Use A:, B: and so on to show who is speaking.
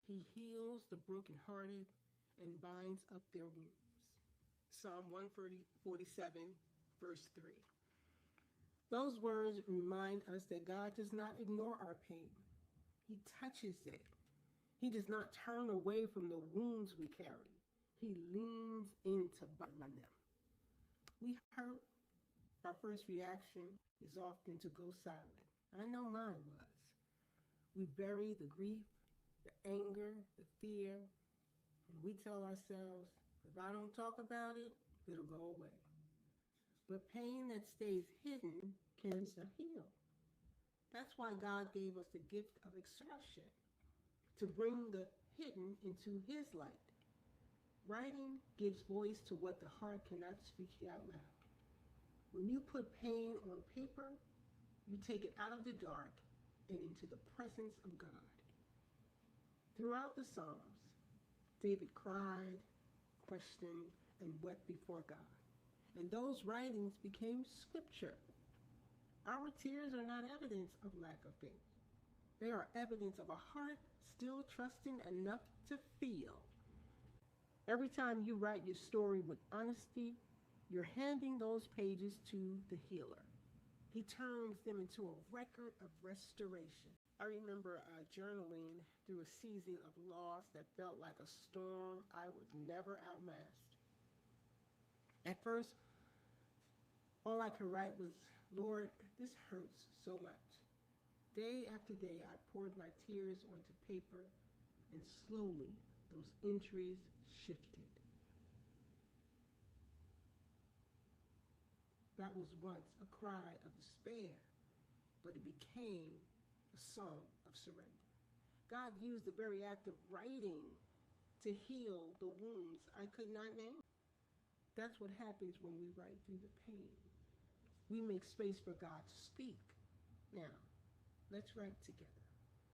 A: He heals the brokenhearted and binds up their wounds. Psalm 147, verse 3. Those words remind us that God does not ignore our pain. He touches it. He does not turn away from the wounds we carry. He leans in to bind them. We hurt. Our first reaction is often to go silent. I know mine was. We bury the grief, the anger, the fear, and we tell ourselves, if I don't talk about it, it'll go away. But pain that stays hidden can heal. That's why God gave us the gift of expression, to bring the hidden into His light. Writing gives voice to what the heart cannot speak out loud. When you put pain on paper, you take it out of the dark and into the presence of God. Throughout the Psalms, David cried, questioned, and wept before God. And those writings became scripture. Our tears are not evidence of lack of faith. They are evidence of a heart still trusting enough to feel. Every time you write your story with honesty, you're handing those pages to the healer. He turns them into a record of restoration. I remember journaling through a season of loss that felt like a storm I would never outlast. At first, all I could write was, Lord, this hurts so much. Day after day, I poured my tears onto paper, and slowly, those entries shifted. That was once a cry of despair, but it became a song of surrender. God used the very act of writing to heal the wounds I could not name. That's what happens when we write through the pain. We make space for God to speak. Now, let's write together.